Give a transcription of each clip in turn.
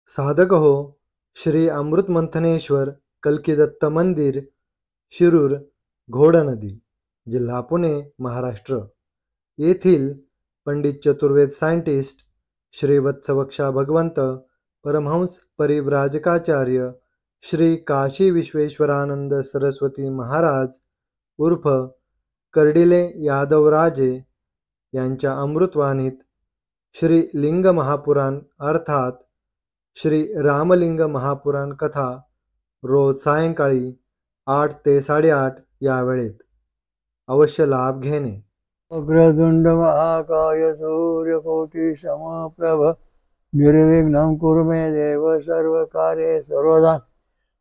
साधक हो श्री अमृत मंथनेश्वर कल्किदत्त मंदिर, शिरूर, घोडा नदी, जिल्हा पुणे, महाराष्ट्र येथील पंडित चतुर्वेद सायंटिस्ट श्री वत्सवक्षा भगवंत परमहंस परिव्राजकाचार्य श्री काशी विश्वेश्वरानंद सरस्वती महाराज उर्फ कर्डिले यादवराजे यांच्या अमृतवाणीत श्री लिंग महापुराण अर्थात श्री रामलिंग महापुराण कथा रोज सायंकाळी 8 ते 8:30 या वेळेत अवश्य लाभ घेणे. अग्रदुंड महाकाय सूर्यकोटि समप्रभ निर्विघ्नं कुरु मे देव सर्वकार्ये सर्वदा.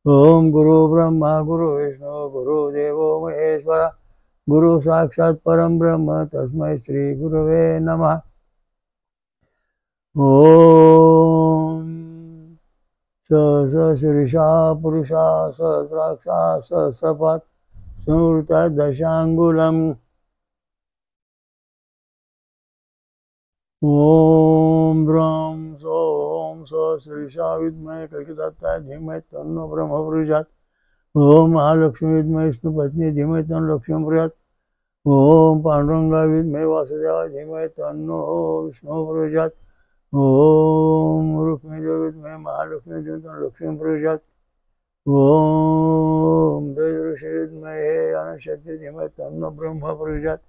ओम गुरु ब्रह्मा गुरु विष्णु गुरु देवो महेश्वरा गुरु साक्षात परम ब्रह्म तस्मै श्री गुरुवे नमः. ओम सहस्रशीर्षा पुरुषा सहस्राक्षा सहस्रपाद संवृता दशांगुलम्. ओम ब्रह्म सोम सहस्रशीर्षा विद्महे कल्किदत्ताय धीमहि तन्नो ब्रह्म प्रचोदयात्. ओम महालक्ष्मी विद्महे विष्णुपत्नी धीमहि तन्नो लक्ष्मी प्रचोदयात्. ओम पांडुरंगा विद्महे वासुदेवाय धीमहि तन्नो विष्णु प्रचोदयात्. ओम रुक्मिणी विद्महे महालक्ष्मी धीमहि तन्नो लक्ष्मी प्रचोदयात्. ओम दैवऋषि विद्महे अनशक्ति धीमहि तन्नो ब्रह्म प्रचोदयात्.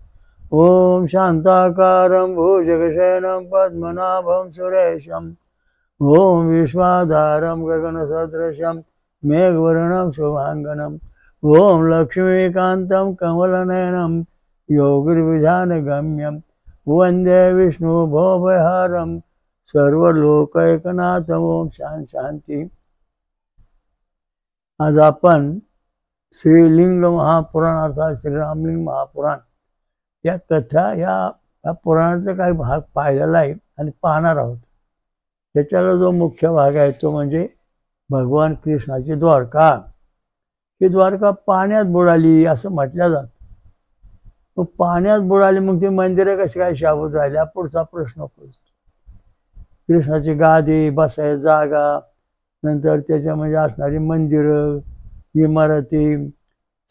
ओम शांताकारं भुजगशयनं पद्मनाभं सुरेशं. ओम विश्वाधारं गगनसदृशं मेघवर्णं शुभांगनं. ओम लक्ष्मीकान्तं कमलनयनं योगिर्विधानगम्यं. वंदे विष्णु भवभयहारं सर्वलोकैकनाथं. ओम शांती. आज आपण श्रीलिंग महापुराण अर्थात श्री रामलिंग महापुराण या कथा या पुराणाचा काही भाग पाहिलेला आहे आणि पाहणार आहोत. त्याच्याला जो मुख्य भाग आहे तो म्हणजे भगवान कृष्णाची द्वारका. ही द्वारका पाण्यात बुडाली असं म्हटलं जातं. मग पाण्यात बुडाली मग ती मंदिरं कशी काय शाबूत राहिली हा पुढचा प्रश्न पडतो. कृष्णाची गादी बसायची जागा नंतर त्याच्यामध्ये असणारी मंदिरं इमारती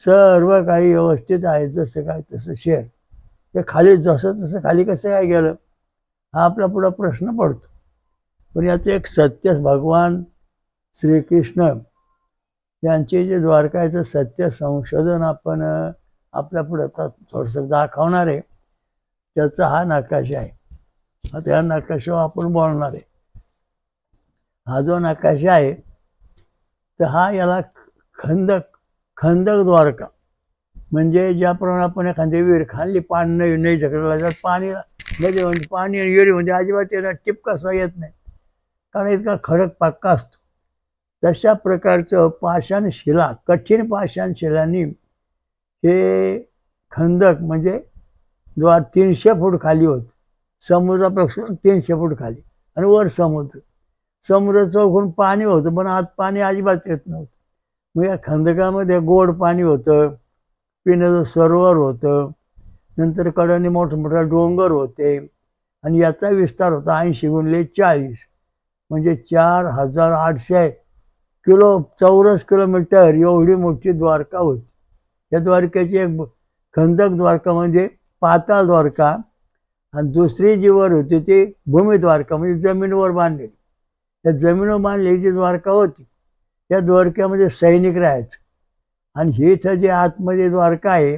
सर्व काही व्यवस्थित आहे जसं काय तसं शेअर. ते खाली जसं तसं खाली कसं काय गेलं हा आपला पुढं प्रश्न पडतो. पण याचं एक सत्य भगवान श्रीकृष्ण यांचे जे द्वारकाचं सत्य संशोधन आपण आपल्या पुढं आता थोडंसं दाखवणार आहे. त्याचा हा नकाशा आहे. आता या नकाशावर आपण बोलणार आहे. हा जो नकाशा आहे तर हा याला खंदक द्वारका म्हणजे ज्याप्रमाणे आपण एखादी विहीर खाली पाणी नाही झकडला तर पाणी नदी म्हणजे पाणी आणि विहिरी म्हणजे अजिबात त्याला टिपकासा येत नाही कारण इतका खडक पक्का असतो. तशा प्रकारचं पाषाण शिला कठीण पाषाण शिलांनी हे खंदक म्हणजे द्वार 300 फूट खाली होतं. समुद्रापासून 300 फूट खाली आणि वर समुद्र चौकून पाणी होतं पण आत पाणी अजिबात येत नव्हतं. मग या खंदकामध्ये गोड पाणी होतं, पिण्याचं सरोवर होतं, नंतर कडेने मोठमोठे डोंगर होते आणि याचा विस्तार होता 80 गुणिले 40 म्हणजे 4800 चौरस किलोमीटर एवढी मोठी द्वारका होती. या द्वारकेची एक खंदक द्वारका म्हणजे पाताळ द्वारका आणि दुसरी जी वर होती ती भूमी द्वारका म्हणजे जमिनीवर बांधलेली. त्या जमिनीवर बांधलेली जी द्वारका होती त्या द्वारकेमध्ये सैनिक राहायचे आणि ही इथं जे आतमध्ये द्वारका आहे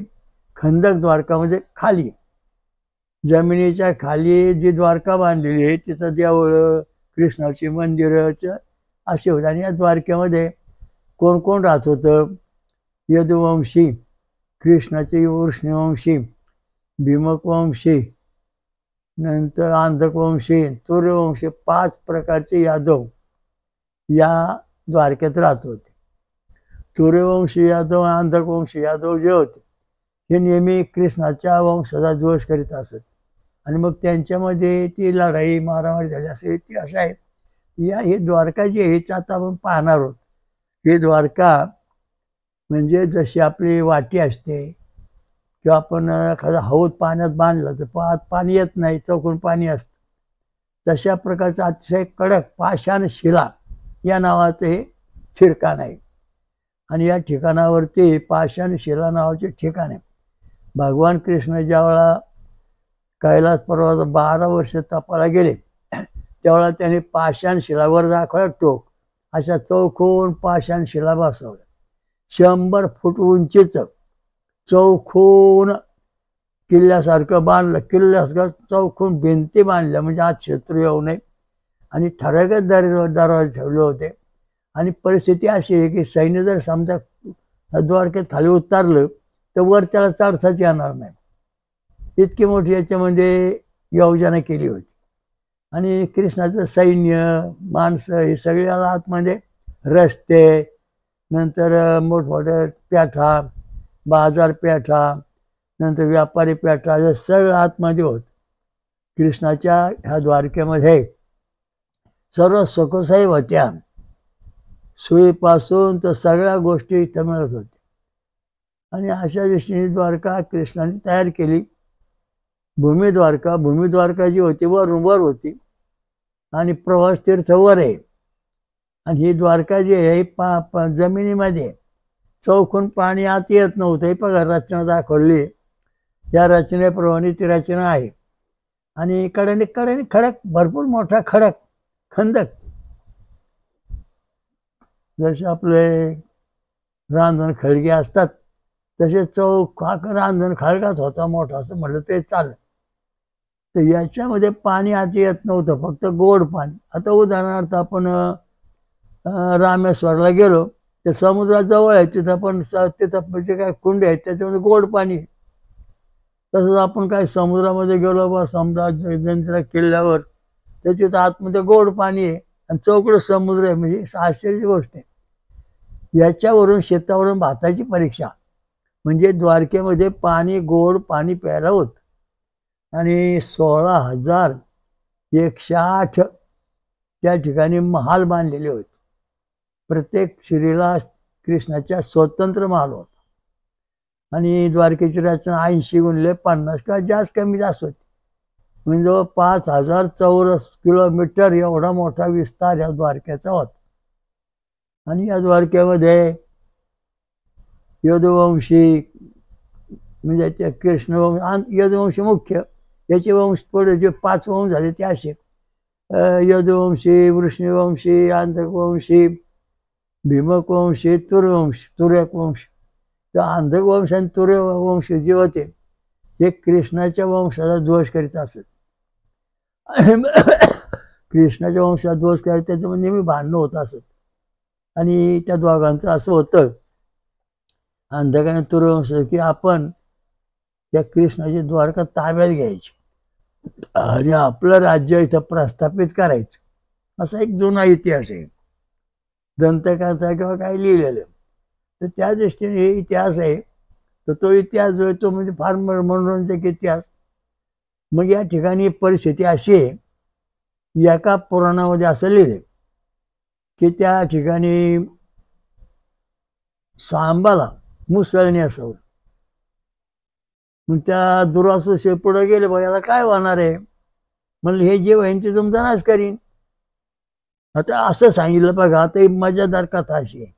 खंदक द्वारका म्हणजे खाली जमिनीच्या खाली जी द्वारका बांधलेली आहे तिथं देवळं कृष्णाची मंदिरं असे होते. आणि या द्वारकेमध्ये कोण कोण राहत होतं यदुवंशी कृष्णाचे वृष्णवंशी भीमकवंशी नंतर अंधकवंशी सूर्यवंशी 5 प्रकारचे यादव या द्वारकेत राहत होते. सूर्यवंशी यादव अंधकवंशी यादव जे होते हे नेहमी कृष्णाच्या वंशाचा द्वेष करीत असत आणि मग त्यांच्यामध्ये ती लढाई मारामारी झाली असे इतिहास आहे. ही द्वारका जी आहे आता आपण पाहणार आहोत. ही द्वारका म्हणजे जशी आपली वाटी असते किंवा आपण एखादा हौद पाण्यात बांधलं तर आत पाणी येत नाही चौकून पाणी असतं तशा प्रकारचा अतिशय कडक पाषाण शिला या नावाचं हे ठिकाण आहे. आणि या ठिकाणावरती पाषाणशिला नावाचे ठिकाण आहे. भगवान कृष्ण ज्यावेळा कैलास पर्वत 12 वर्ष तपाला गेले त्यावेळा त्यांनी पाषाणशिलावर दाखवला टोक अशा चौकोन पाषाणशिला बसवल्या. 100 फूट उंचीचं चौकोन किल्ल्यासारखं बांधलं. किल्ल्यासारखं चौकोन भिंती बांधल्या म्हणजे आज शत्रू येऊ नये. आणि ठराविक दरवाजे ठेवले होते. आणि परिस्थिती अशी आहे की सैन्य जर समजा द्वारकेत खाली उतरलं तर वर त्याला चढताच येणार नाही. इतकी मोठी याच्यामध्ये योजना केली होती. आणि कृष्णाचं सैन्य माणसं हे सगळे आतमध्ये रस्ते, नंतर मोठमोठ्या पेठा, बाजारपेठा, नंतर व्यापारी पेठा हे सगळं आतमध्ये होत. कृष्णाच्या ह्या द्वारकेमध्ये सर्व सुखसोयी होत्या. सोयीपासून तर सगळ्या गोष्टी इथं मिळत होत्या. आणि अशा दृष्टीने द्वारका कृष्णाने तयार केली. भूमिद्वारका जी होती वर होती आणि प्रवास तीर्थ वर आहे. आणि ही द्वारका जी आहे जमिनीमध्ये चौकोन पाणी आत येत नव्हतं. हे बघा रचना दाखवली. या रचनेप्रमाणे ती रचना आहे. आणि कडेने खडक, भरपूर मोठा खंदक, जसे आपले रांजण खळगे असतात तसे रांजण खळगाच होता मोठा, असं म्हटलं ते चालेल. तर याच्यामध्ये पाणी आत येत नव्हतं, फक्त गोड पाणी. आता उदाहरणार्थ आपण रामेश्वरला गेलो ते समुद्राजवळ आहे, तिथं पण तिथं म्हणजे काय कुंडे आहेत त्याच्यामध्ये गोड पाणी. तसंच आपण काय समुद्रामध्ये गेलो बा समजा जंजिरा किल्ल्यावर तर तिथं आतमध्ये गोड पाणी आहे आणि चौकडं समुद्र आहे. म्हणजे आश्चर्याची गोष्ट आहे. याच्यावरून शेतावरून भाताची परीक्षा. म्हणजे द्वारकेमध्ये गोड पाणी प्यायला होत. आणि 16,108 त्या ठिकाणी महाल बांधलेले होते. प्रत्येक श्रीला कृष्णाच्या स्वतंत्र महाल होता. आणि द्वारकेची रचना 80 गुणिले 50 का कमी जास्त होती. म्हणजे 5,000 चौरस किलोमीटर एवढा मोठा विस्तार या द्वारकेचा होता. आणि या द्वारकेमध्ये यदुवंशी म्हणजे ते कृष्णवंश, यदुवंशी मुख्य, याचे वंश पुढे जे 5 वंश झाले ते असे यदुवंशी, वृष्णीवंशी, अंधकवंशी, भीमकवंशी, तुर्यकवंशी. तर अंधकवंश आणि तुर्यवंश जे होते हे कृष्णाच्या वंशाचा दोष करीत असत. कृष्णाच्या वंशाचा दोष करीत त्याच्यामध्ये नेहमी भांडणं होत असत. आणि त्या दोघांचं असं होतं अंधक आणि तुर्यवंश की आपण त्या कृष्णाची द्वारका ताब्यात घ्यायची आणि आपलं राज्य इथं प्रस्थापित करायचं, असा एक जुना इतिहास आहे. दंतकाचा किंवा काय लिहिलेलं. तर त्या दृष्टीने हे इतिहास आहे. तर तो इतिहास जो आहे तो म्हणजे फार मनोरंजक इतिहास. मग या ठिकाणी परिस्थिती अशी आहे, एका पुराणामध्ये असं लिहिले की त्या ठिकाणी सांबाला मुसळणी असवलं. मग त्या दुरासुसे पुढे गेले, बघ याला काय होणार आहे. म्हणलं हे जे होईन ते तुमचा नाश करीन. आता असं सांगितलं बघा. आता ही मजादार कथा अशी आहे.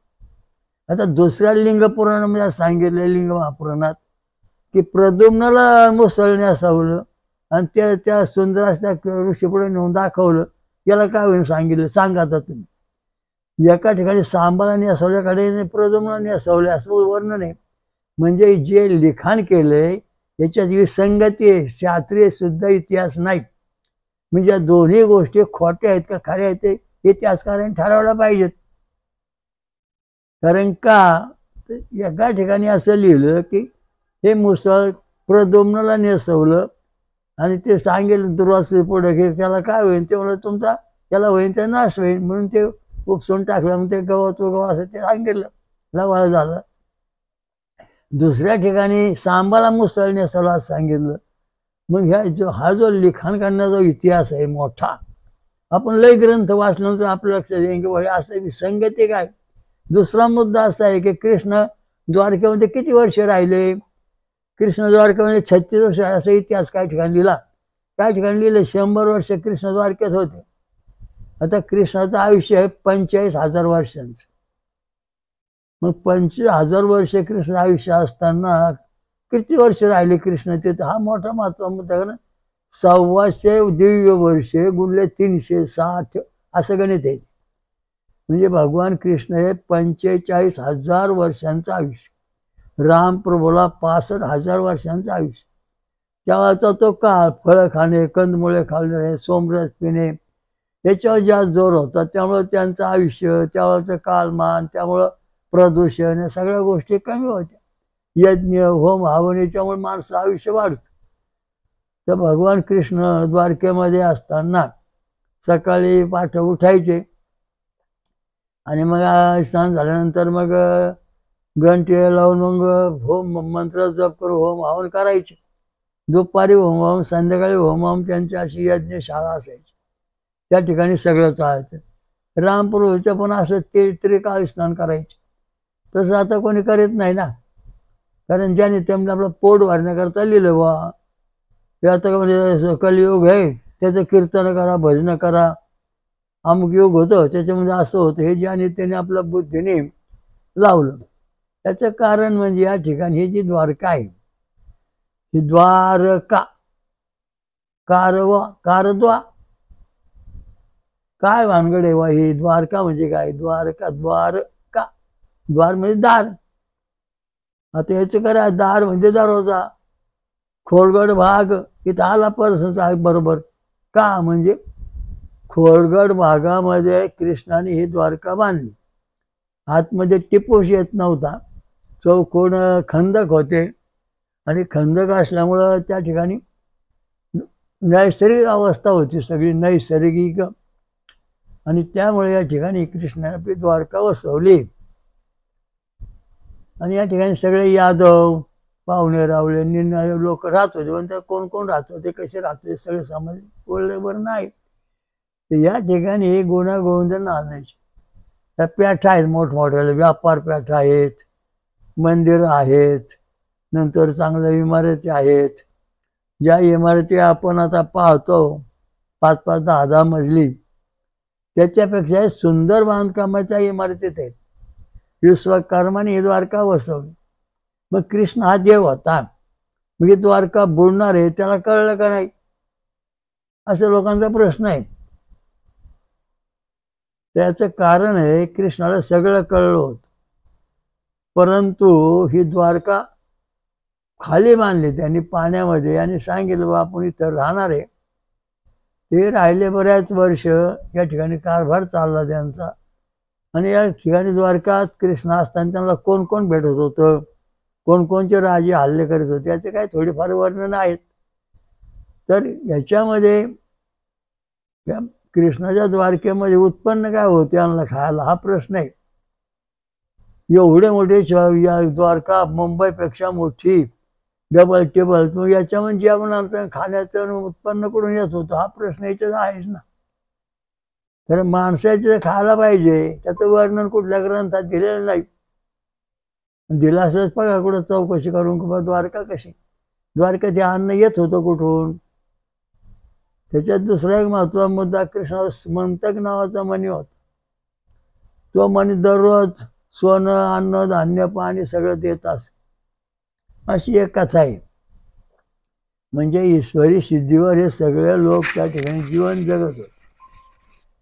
आता दुसऱ्या लिंग पुराणामध्ये सांगितलं, लिंग महापुराणात, की प्रद्युम्नाला मुसळणे असावलं आणि त्या सुंदरास त्या ऋषीपुढे नेऊन दाखवलं. याला काय होईन सांगितलं, सांगा आता तुम्ही. एका ठिकाणी सांबाला नेसवल्याकडे प्रद्युम्नाला नेसवले असं वर्णन आहे. म्हणजे जे लिखाण केलंय याच्यात विसंगती आहे, शास्त्रीय सुद्धा इतिहास नाही. म्हणजे या दोन्ही गोष्टी खोट्या आहेत का खऱ्या आहेत ते इतिहासकारांनी ठरवलं पाहिजेत. कारण का एका ठिकाणी असं लिहिलं की हे मुसळ प्रद्युम्नाला नेसवलं आणि ते सांगेल दुर्वासी पुढे की त्याला काय होईल. ते म्हणलं तुमचा त्याला होईल तर नाश होईल, म्हणून ते उपसून टाकलं. मग ते गव असं ते सांगितलं, लवाळ झालं. दुसऱ्या ठिकाणी सांबाला मुसळ नेसवला असं सांगितलं. मग हा जो लिखाण करण्याचा इतिहास आहे मोठा, आपण लय ग्रंथ वाचल्यानंतर आपलं लक्षात येईल की बाबा असं विसंगती काय. दुसरा मुद्दा असा आहे की कृष्ण द्वारकेमध्ये किती वर्ष राहिले. कृष्ण द्वारकेमध्ये 36 वर्ष असा इतिहास काही ठिकाणी लिहिला. काही ठिकाणी लिहिले 100 वर्ष कृष्ण द्वारकेत होते. आता कृष्णाचं आयुष्य आहे 45,000 वर्षांचं. मग 25,000 वर्ष कृष्ण आयुष्य असताना किती वर्ष राहिले कृष्ण तिथे, हा मोठा महत्व मुद्दा. 1,200 दिव्य वर्षे गुणले 360 असं गणित आहे. म्हणजे भगवान कृष्ण हे 45,000 वर्षांचं आयुष्य. रामप्रभूला 65,000 वर्षांचं आयुष्य. त्यावेळेचा तो काळ, फळं खाणे, कंदमुळे खाणे, सोमरस पिणे, याच्यावर जास्त जोर होता. त्यामुळं त्यांचं आयुष्य, त्यावेळेचं कालमान, त्यामुळं प्रदूषण, या सगळ्या गोष्टी कमी होत्या. यज्ञ होम हवन याच्यामुळे माणसं आयुष्य वाढतं. तर भगवान कृष्ण द्वारकेमध्ये असताना सकाळी पाठ उठायचे आणि मग स्नान झाल्यानंतर मग घंटे लावून मग होम मंत्र जप करून होम हवन करायचे. दुपारी होम हवन, संध्याकाळी होम हवन, त्यांची अशी यज्ञशाळा असायची. त्या ठिकाणी सगळं चालायचं. रामप्रभूचं पण असं ते त्रिकाळ स्नान करायचे. तसं आता कोणी करीत नाही ना, कारण ज्याने त्यांना आपलं पोट भरण्याकरता लिहिलं बा, हे आता म्हणजे कलियुग आहे, त्याचं कीर्तन करा, भजन करा, अमुक योग होतं त्याच्यामध्ये असं होतं, हे ज्याने त्याने आपल्या बुद्धीने लावलं. त्याचं कारण म्हणजे या ठिकाणी ही जी द्वारका आहे, ही द्वारका, कारवा कारद्वा, काय भानगड आहे वा ही द्वारका म्हणजे काय? द्वारका, द्वारका, द्वार म्हणजे दार. आता याचं करा, दार म्हणजे दरवाजा. खोलगड भाग इथं आला पर्सनचा आहे बरोबर. का म्हणजे खोलगड भागामध्ये कृष्णाने ही द्वारका बांधली. आतमध्ये टिपूस येत नव्हता, चौकोन खंदक होते आणि खंदक असल्यामुळं त्या ठिकाणी नैसर्गिक अवस्था होती, सगळी नैसर्गिक, आणि त्यामुळे या ठिकाणी कृष्णाने आपली द्वारका वसवली. आणि या ठिकाणी सगळे यादव, पाहुणे रावळे, निर्णय लोक राहत होते. पण त्या कोण कोण राहत होते, कसे राहत होते, सगळे समाज बोलले बरं नाही. तर या ठिकाणी गुणागोविंद नांदायचे. त्या पेठा आहेत, मोठमोठ्याला व्यापार पेठा आहेत, मंदिर आहेत, नंतर चांगल्या इमारती आहेत. ज्या इमारती आपण आता पाहतो 5-5, 10-10 मजली, त्याच्यापेक्षा सुंदर बांधकामाच्या इमारतीत आहेत. विश्वकर्माने ही द्वारका वसवली. मग कृष्ण हा देव होता, म्हणजे द्वारका बुडणार आहे त्याला कळलं का नाही, असं लोकांचा प्रश्न आहे. त्याचं कारण आहे, कृष्णाला सगळं कळलं होतं, परंतु ही द्वारका खाली बांधली त्यांनी पाण्यामध्ये आणि सांगितलं बा आपण इथं राहणार आहे. ते राहिले बऱ्याच वर्ष, या ठिकाणी कारभार चालला त्यांचा. आणि या ठिकाणी द्वारकात कृष्ण असताना त्यांना कोण कोण भेटत होतं, कोणकोणचे राजे हल्ले करीत होते, याचे काही थोडेफार वर्णन आहेत. तर याच्यामध्ये कृष्णाच्या द्वारकेमध्ये उत्पन्न काय होते त्यांना खायला, हा प्रश्न आहे. एवढे मोठे द्वारका मुंबईपेक्षा मोठी, डबल टेबल, मग याच्यामध्ये जेवणाचं खाण्याचं उत्पन्न करून येत होतं, हा प्रश्न याच्यात आहेच ना. तर माणसाचं खायला पाहिजे, त्याचं वर्णन कुठल्या ग्रंथात दिलेलं नाही. दिला असंच बघा कुठं चौकशी करून किंवा द्वारका कशी, द्वारका ते अन्न येत होतं कुठून. त्याच्यात दुसरा एक महत्त्वाचा मुद्दा, कृष्ण स्मंतक नावाचा मणी होता. तो मणी दररोज सोनं, अन्न, धान्य, पाणी सगळं देत असे, अशी एक कथा आहे. म्हणजे ईश्वरी सिद्धीवर हे सगळे लोक त्या ठिकाणी जीवन जगत होते.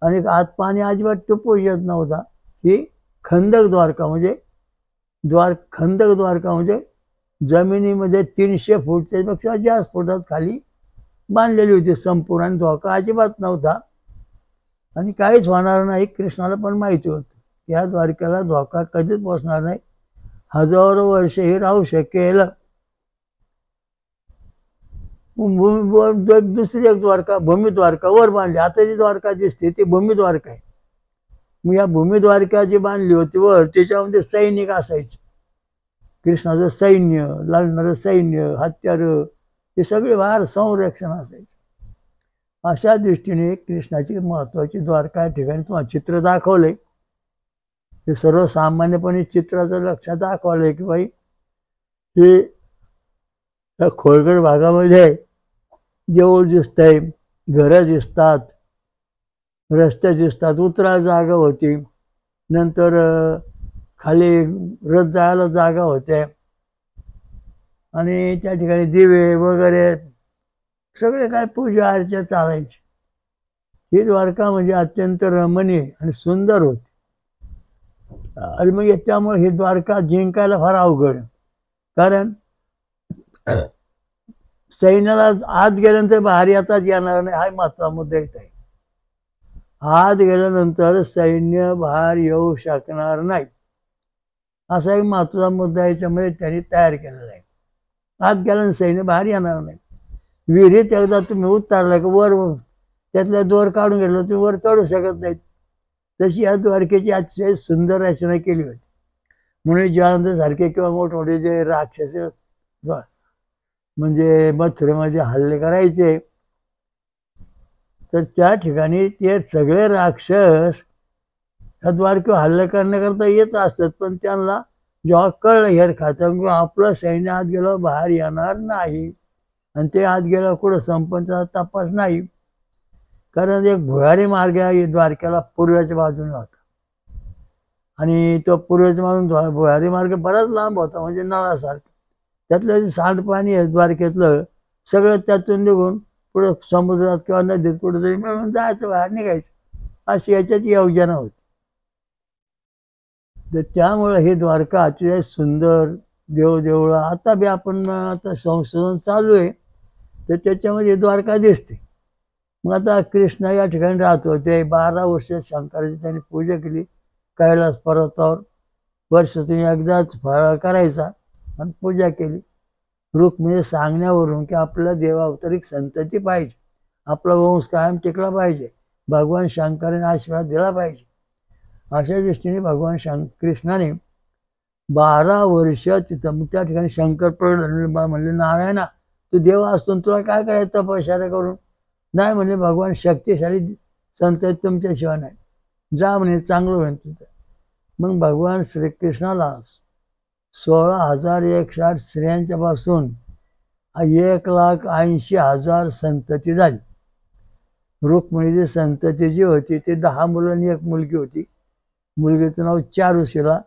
आणि आत पाणी अजिबात टिपूस येत नव्हता. ही खंदक द्वारका म्हणजे खंदक द्वारका म्हणजे जमिनीमध्ये 300 फूटच्या पेक्षा जास्त फुटात खाली बांधलेली होती संपूर्ण, आणि धोका अजिबात नव्हता आणि काहीच होणार नाही. कृष्णाला पण माहिती होतं या द्वारकेला धोका कधीच पोचणार नाही, हजारो वर्ष हे राहू शकेल. दुसरी एक द्वारका, भूमी द्वारका वर बांधली. आता जी द्वारका दिसते ती भूमी द्वारका आहे. मग या भूमी द्वारका जी बांधली होती वर, त्याच्यामध्ये सैनिक असायचे, कृष्णाचं सैन्य, लढणारं सैन्य, हत्यार, हे सगळे बाहेर संरक्षण असायचं. अशा दृष्टीने कृष्णाची महत्वाची द्वारका या ठिकाणी तुम्हाला चित्र दाखवलंय. हे सर्वसामान्यपणे चित्राचं लक्षात दाखवलंय की बाई हे त्या खोलगड भागामध्ये देऊळ दिसतंय, घरं दिसतात, रस्ते दिसतात, उतरायला जागा होती, नंतर खाली रथ जायला जागा होते, आणि त्या ठिकाणी दिवे वगैरे सगळे काय पूजा अर्चा चालायची. ही द्वारका म्हणजे अत्यंत रमणीय आणि सुंदर होती. आणि मग त्यामुळे ही द्वारका जिंकायला फार अवघड, कारण सैन्याला आत गेल्यानंतर बाहेर येताच येणार नाही, हा महत्वाचा मुद्दा येत आहे. आत गेल्यानंतर सैन्य बाहेर येऊ शकणार नाही, असा एक महत्वाचा मुद्दा याच्यामध्ये त्यांनी तयार केलेला आहे. आत गेल्यानंतर सैन्य बाहेर येणार नाही. विहिरीत एकदा तुम्ही उतरला की वर त्यातल्या दोर काढून गेलो तुम्ही वर चढू शकत नाहीत. तशी या द्वारकेची अतिशय सुंदर रचना केली होती. म्हणून ज्वालांत सारखे किंवा मोठमोठे जे राक्षस म्हणजे मथुरेमध्ये हल्ले करायचे, तर त्या ठिकाणी ते सगळे राक्षस त्या द्वारकेवर हल्ले करण्याकरता येत असतात, पण त्यांना जेव्हा कळलं हेर खातं किंवा आपलं सैन्य आत गेलं बाहेर येणार नाही, आणि ते आत गेलं कुठं संपन्नचा तपास नाही, कारण एक भुयारी मार्ग आहे द्वारकेला पूर्वेच्या बाजूने होता, आणि तो पूर्वेच्या बाजून भुयारी मार्ग बराच लांब होता, म्हणजे नळासारखं. त्यातलं जे सांडपाणी आहे द्वारकेतलं सगळं त्यातून निघून पुढं समुद्रात किंवा नदीत कुठेतरी मिळून जायचं, बाहेर निघायचं, अशी याच्यात योजना होती. तर त्यामुळे ही द्वारका अतिशय सुंदर देवदेवळं आता बी आपण आता संशोधन चालू आहे, तर त्याच्यामध्ये द्वारका दिसते. मग आता कृष्ण या ठिकाणी राहतो, ते 12 वर्ष शंकराची त्यांनी पूजा केली कैलास पर्वतावर. वर्षातून एकदाच फराळ करायचा आणि पूजा केली. रुक्मिणी सांगण्यावरून की आपल्याला देवावतरिक संतती पाहिजे, आपला वंश कायम टिकला पाहिजे, भगवान शंकराने आशीर्वाद दिला पाहिजे, अशा दृष्टीने भगवान कृष्णाने 12 वर्ष तिथं त्या ठिकाणी शंकर प्रगट म्हणले, नारायणा तू देव असून तुला काय करायचं तपश्चर्या करून? नाही म्हणले, भगवान शक्तिशाली संतती तुमच्याशिवाय नाही, जा म्हणे, चांगलं होईल तुझं. मग भगवान श्रीकृष्णाला 16,160 स्त्रियांच्या पासून 1,80,000 संतती झाली. रुक्मिणीची संतती जी होती ती 10 मुलं आणि 1 मुलगी होती. मुलगीचं नाव चारुशिला,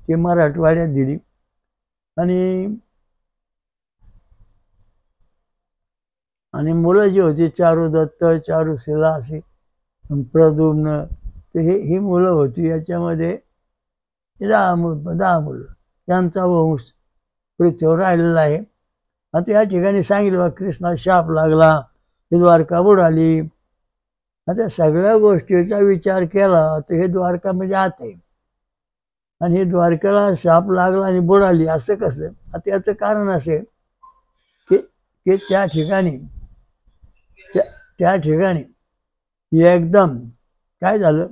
ती मराठवाड्यात दिली. आणि मुलं जी होती चारुदत्त, चारुशिला अशी, प्रद्युम्न, तर ही मुलं होती. याच्यामध्ये 10 मुलं, त्यांचा वंश पृथ्वीवर राहिलेला आहे. आता या ठिकाणी सांगितलं बा कृष्णा शाप लागला, ही द्वारका बुडाली. आता सगळ्या गोष्टीचा विचार केला तर हे द्वारका म्हणजे आत आहे, आणि हे द्वारकेला शाप लागला आणि बुडाली असं कसं? आता याचं कारण असे की त्या ठिकाणी एकदम काय झालं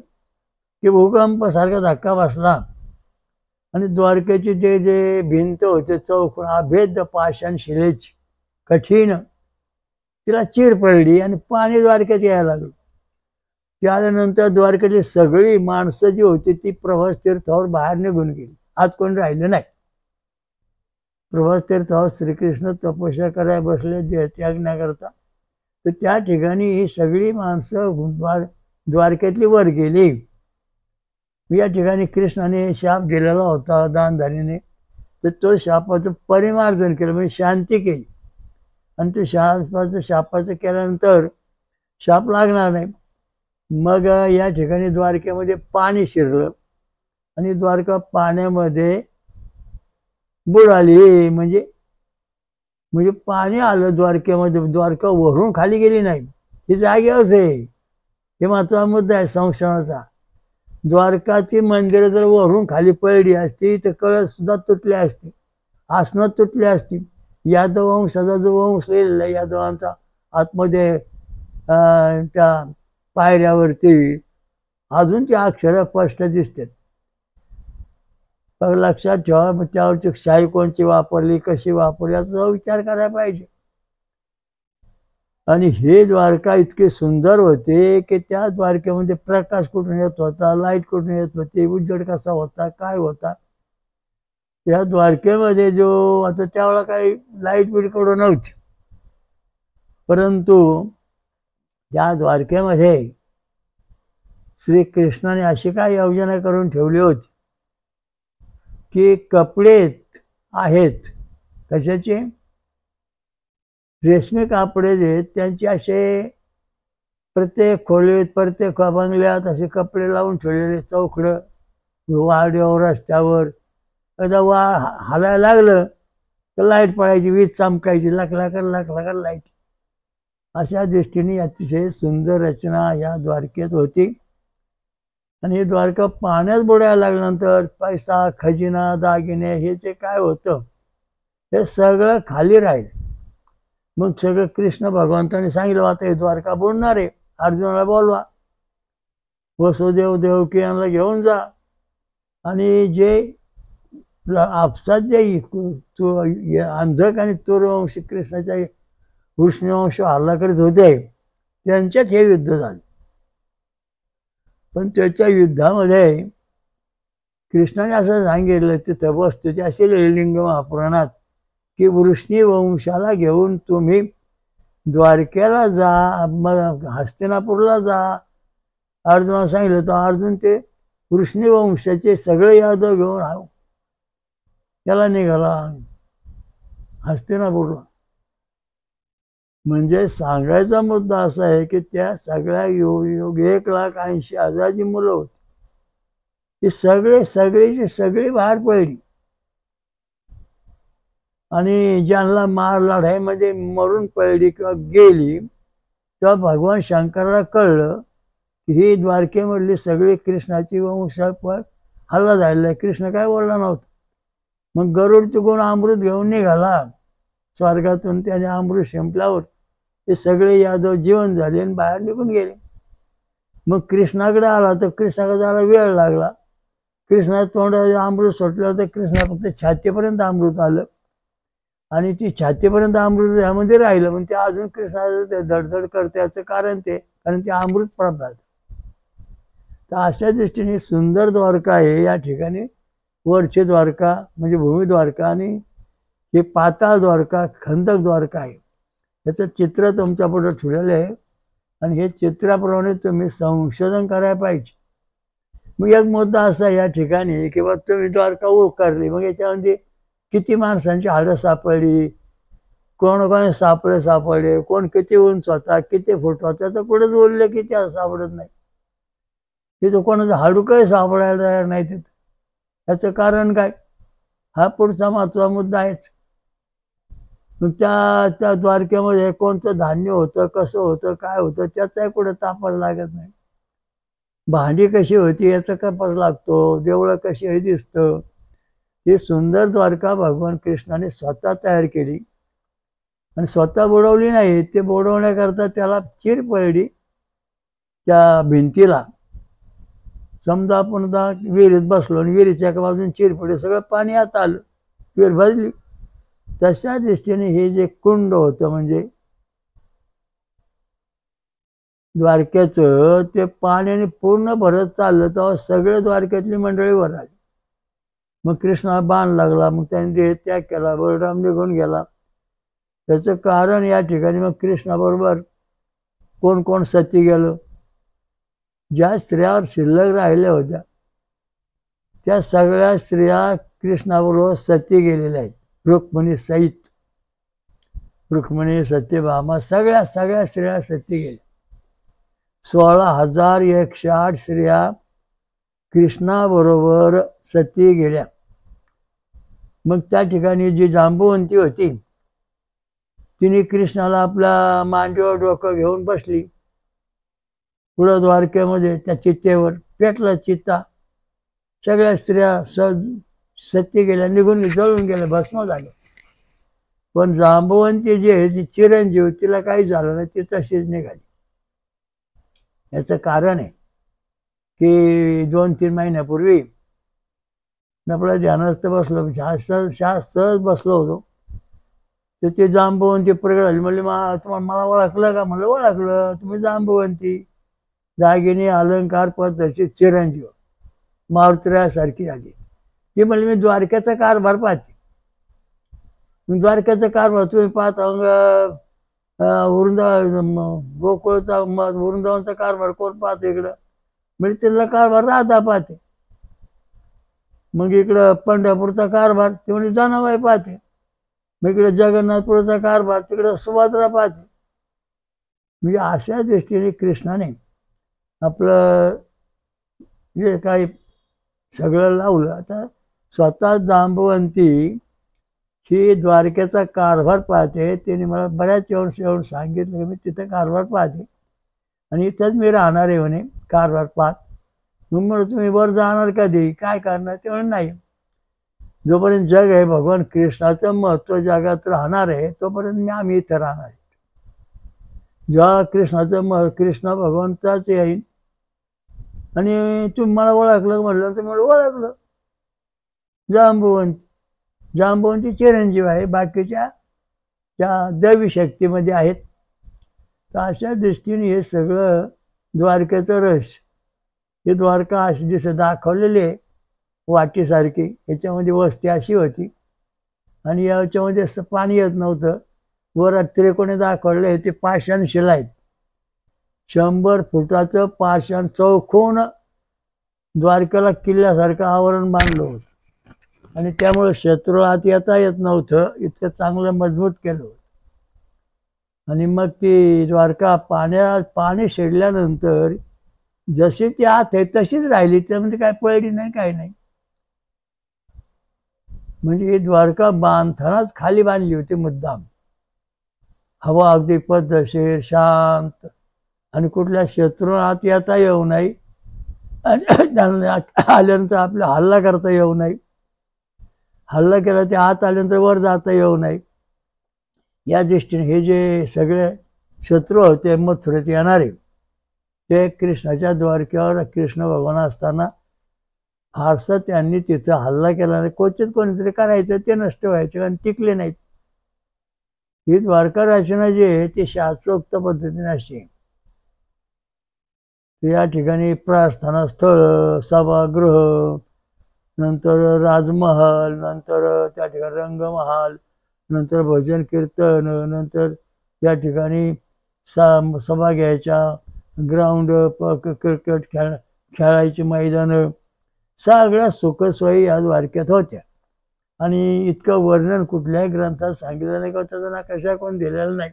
की भूकंपासारखा धक्का बसला, आणि द्वारकेची जे भिंत होते चौकोन अभेद्य पाषाण शिलेची कठीण, तिला चीर पडली आणि पाणी द्वारकेत यायला लागलं. ते आल्यानंतर द्वारकेची सगळी माणसं जी होती ती प्रभास तीर्थावर बाहेर निघून गेली, आत कोणी राहिलं नाही. प्रभास तीर्थावर श्रीकृष्ण तपस्या करायला बसले देहत्यागण्याकरता, तर त्या ठिकाणी ही सगळी माणसं द्वारकेतली वर गेली. या ठिकाणी कृष्णाने शाप दिलेला होता दानधारीने, तर तो शापाचं परिमार्जन केलं, म्हणजे शांती केली. आणि ते शापाचं केल्यानंतर शाप लागणार नाही. मग या ठिकाणी द्वारकेमध्ये पाणी शिरलं आणि द्वारका पाण्यामध्ये बुडाली. म्हणजे पाणी आलं द्वारकेमध्ये, द्वारका वरून खाली गेली नाही, ही जागेवरच आहे. हे महत्वाचा मुद्दा आहे संशोधनाचा. द्वारकाची मंदिरं जर वरून खाली पडली असती तर कळस सुद्धा तुटली असती, आसनं तुटली असती. यादव वंशाचा जो वंश लिहिलेला यादवांचा आतमध्ये त्या पायऱ्यावरती अजून ती अक्षरं स्पष्ट दिसतात. लक्षात ठेवा, त्यावरची शाई कोणची वापरली, कशी वापरली, याचा विचार करायला पाहिजे. आणि हे द्वारका इतके सुंदर होते की त्या द्वारकेमध्ये प्रकाश कुठून येत होता, लाईट कुठून येत होती, उजेड कसा होता, काय होता. या द्वारकेमध्ये जो आता त्यावेळेला काही लाईट बीट कडून नव्हती, परंतु त्या द्वारकेमध्ये श्रीकृष्णाने अशी काय योजना करून ठेवली होती की कपडे आहेत कशाचे, रेशमी कापडे जे आहेत त्यांचे असे प्रत्येक खोलीत प्रत्येक बंगल्यात असे कपडे लावून ठेवलेले, चौकडं वाड्यावर रस्त्यावर. एकदा हालायला लागलं तर लाईट पडायची, वीज चमकायची, लाख लाईट. अशा दृष्टीने अतिशय सुंदर रचना या द्वारकेत होती. आणि हे द्वारका पाण्यात बुडायला लागल्यानंतर पैसा खजिना दागिने हे जे काय होतं हे सगळं खाली राहील. मग सगळं कृष्ण भगवंताने सांगितलं आता हे द्वारका बुडणार आहे, अर्जुनाला बोलवा, वसुदेव देवकी यांना घेऊन जा. आणि जे आपसात जे अंधक आणि तुर्यवंशी कृष्णाच्या वृष्णवंश हल्ला करीत होते त्यांच्यात हे युद्ध झाले. पण त्याच्या युद्धामध्ये कृष्णाने असं सांगितलं तिथं वस्तूचे असे लिंग महापुराणात की वृष्णीवंशाला घेऊन तुम्ही द्वारकेला जा, हस्तिनापूरला जा. अर्जुनाला सांगितलं तर अर्जुन ते वृष्णीवंशाचे सगळे यादव घेऊन त्याला निघाला हस्तिनापूरला. म्हणजे सांगायचा मुद्दा असा आहे की त्या सगळ्या 1,80,000 जी मुलं होती ती सगळीची सगळी बाहेर पडली. आणि ज्यांना मार लढाईमध्ये मरून पडली किंवा गेली तेव्हा भगवान शंकराला कळलं की ही द्वारकेमधली सगळी कृष्णाची वंशावर हल्ला झालेला आहे. कृष्ण काय बोलला नव्हता. मग गरुड तिकडून अमृत घेऊन निघाला स्वर्गातून. त्याने अमृत शिंपल्यावर ते सगळे यादव जीवन झाले आणि बाहेर निघून गेले. मग कृष्णाकडे आला तर कृष्णाकडे जायला वेळ लागला. कृष्णा तोंडात अमृत सुटलं तर कृष्णा फक्त छातीपर्यंत अमृत आलं आणि ती छातीपर्यंत अमृत यामध्ये राहिलं. मग ते अजून कृष्णाला धडधड करते याचं कारण कारण ते अमृत प्राप्त झालं. तर अशा दृष्टीने सुंदर द्वारका आहे. या ठिकाणी वरचे द्वारका म्हणजे भूमी द्वारका आणि हे पाताळ द्वारका खंदक द्वारका आहे. याचं चित्र तुमच्या पुढे ठेवलेलं आहे आणि हे चित्राप्रमाणे तुम्ही संशोधन करायला पाहिजे. मग एक मुद्दा असा या ठिकाणी किंवा तुम्ही द्वारका उकारली मग याच्यामध्ये किती माणसांची हाडं सापडली, कोण सापडले, कोण किती उंच होता, किती फूट होता, तर कुठेच उरले की त्या सापडत नाही. तिथं कोणाचं हाडू काही सापडायला तयार नाही तिथं. याचं कारण काय हा पुढचा महत्त्वाचा मुद्दा आहेच. मग त्या द्वारकेमध्ये कोणतं धान्य होतं, कसं होतं, काय होतं त्याचाही कुठे तापास लागत नाही. भांडी कशी होती याचा तपास लागतो, देवळं कशी हे दिसतं. ही सुंदर द्वारका भगवान कृष्णाने स्वतः तयार केली आणि स्वतः बुडवली नाही. ते बुडवण्याकरता त्याला चीर पडली त्या भिंतीला. समजा आपण विहिरीत बसलो आणि विहिरीच्या एका बाजून चीर पडली, सगळं पाणी आत आलं, विहीर भरली. तशा दृष्टीने हे जे कुंड होतं म्हणजे द्वारकेचं ते पाण्याने पूर्ण भरत चाललं तेव्हा सगळे द्वारकेतली मंडळी वर आली. मग कृष्णाला बाण लागला, मग त्याने देह त्याग केला, बलराम निघून गेला. त्याचं कारण या ठिकाणी मग कृष्णाबरोबर कोण कोण सती गेलं. ज्या स्त्रियावर शिल्लक राहिल्या होत्या त्या सगळ्या स्त्रिया कृष्णाबरोबर सती गेलेल्या आहेत. रुक्मिणी सहित, रुक्मिणी सत्यभामा सगळ्या स्त्रिया सती गेल्या. 16,108 स्त्रिया कृष्णाबरोबर सती गेल्या. मग त्या ठिकाणी जी जांबुवंती होती तिने कृष्णाला आपल्या मांडीवर डोकं घेऊन बसली. पुढं द्वारकेमध्ये त्या चित्तेवर पेटला चित्ता. सगळ्या स्त्रिया सती गेल्या, निघून जळून गेल्या, भस्म झाल्या. पण जांबुवंती जी आहे ती चिरंजीव, तिला काही झालं नाही, ती तशीच निघाली. याचं कारण आहे की 2-3 महिन्यापूर्वी मी आपल्या ध्यानात बसलो, सहज बसलो होतो. तर ते जांबुवंती प्रगट झाली. म्हणले मला ओळखलं का? म्हणलं ओळखलं, तुम्ही जांबुवंती, दागिने अलंकार पद्धती चिरंजीव मारुत्र्यासारखी झाली. ती म्हणली मी द्वारकेचा कारभार पाहते. द्वारकेचा कारभार तुम्ही पाहता गोकुळचा वृंदावनचा कारभार कोण पाहतो इकडं? म्हणजे त्याला कारभार राधा पाहते. मग इकडं पंढरपूरचा कारभार ते म्हणजे जनाबाई पाहते. मग इकडे जगन्नाथपुरचा कारभार तिकडं सुभद्रा पाहते. म्हणजे अशा दृष्टीने कृष्णाने आपलं जे काही सगळं लावलं. आता स्वतः जांबवंती ही द्वारकेचा कारभार पाहते. तिने मला बऱ्याच येऊन सांगितलं की मी तिथं कारभार पाहते आणि इथंच मी राहणार आहे म्हणे कारभार पाहत. मग म्हणून तुम्ही वर जाणार कधी, काय करणार, ते म्हणून नाही. जोपर्यंत जग आहे भगवान कृष्णाचं महत्त्व जगात राहणार आहे तोपर्यंत आम्ही इथं राहणार आहे. जेव्हा कृष्णाचं कृष्ण भगवंताच येईल आणि तुम्ही मला ओळखलं म्हणलं तर मला ओळखलं. जांबवंती चिरंजीव आहे, बाकीच्या त्या दैवी शक्तीमध्ये आहेत. तर अशा दृष्टीने हे सगळं द्वारकेचं रहस्य. हे द्वारका अशी दिसं दाखवलेली आहे वाटीसारखी. याच्यामध्ये वस्ती अशी होती आणि याच्यामध्ये असं पाणी येत नव्हतं. वर त्रिकोणी दाखवले आहे ते पाषाण शिला आहेत. 100 फुटाचं पाषाण चौकोन द्वारकेला किल्ल्यासारखं आवरण बांधलं होतं आणि त्यामुळे शत्रू आत येता येत नव्हतं. इतकं चांगलं मजबूत केलं होतं. आणि मग ती द्वारका पाणी शिरल्यानंतर जशी ती आत आहे तशीच राहिली. त्यामध्ये काय पळली नाही, काही नाही. म्हणजे ही द्वारका बांधतानाच खाली बांधली होती मुद्दाम. हवा अगदी पद्धतशीर शांत आणि कुठल्या शत्रू आत येता येऊ नये आणि आल्यानंतर आपला हल्ला करता येऊ नये. हल्ला केला ते आत आल्यानंतर वर जाता येऊ नये. या दृष्टीने हे जे सगळे शत्रू होते मथुरेत येणारे ते कृष्णाच्या द्वारकेवर कृष्ण भगवान असताना फारसं त्यांनी तिथं हल्ला केला नाही. क्वचित कोणीतरी करायचं ते नष्ट व्हायचे आणि टिकले नाहीत. ही द्वारका रचना जी आहे ती शास्त्रोक्त पद्धतीने अशी आहे. या ठिकाणी प्रार्थना स्थळ, सभागृह, नंतर राजमहल, नंतर त्या ठिकाणी रंगमहाल, नंतर भजन कीर्तन, नंतर या ठिकाणी सभा घ्यायच्या, ग्राउंड, क्रिकेट खेळायची मैदानं, सगळ्या सुखसोयी या द्वारकेत होत्या. आणि इतकं वर्णन कुठल्याही ग्रंथात सांगितलं नाही किंवा त्याचा नकाशा कोण दिलेला नाही.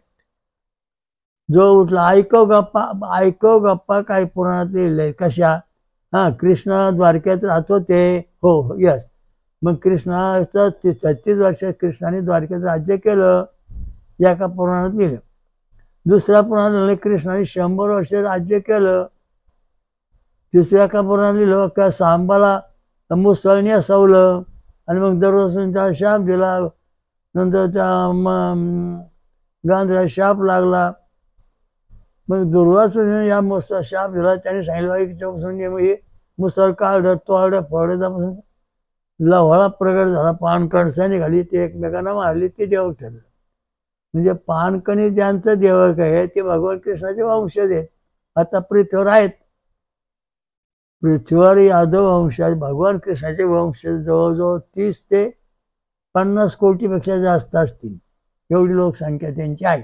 जो उठला ऐकव गप्पा काही पुराणात लिहिलंय. कशा? कृष्ण द्वारकेत राहत होते. हो, यस. मग कृष्णाचं 36 वर्ष कृष्णाने द्वारकेत राज्य केलं, या एका पुराणात लिहिलं. दुसऱ्या पुराणात कृष्णाने 100 वर्ष राज्य केलं. तिसऱ्या एका पुराणात लिहिलं का सांबाला मुसळणी असवलं आणि मग दररोज त्याला शाप दिला. नंतर त्या गांधळा शाप लागला. मग दुर्वासून या शाप दिला. त्याने सांगितलं की मुसळ काढ तोड फोडण्यापासून लव्हाळा प्रगट झाला. पानकणसा निघाली, ते एकमेकांना मारली, ते देवक ठरलं. म्हणजे पानकणी ज्यांचं देवक आहे ते भगवान कृष्णाचे वंशज आहेत. आता पृथ्वीवर आहेत. पृथ्वीवर यादव वंशज भगवान कृष्णाचे वंशज जवळजवळ 30 ते 50 कोटीपेक्षा जास्त असतील. एवढी लोकसंख्या त्यांची आहे.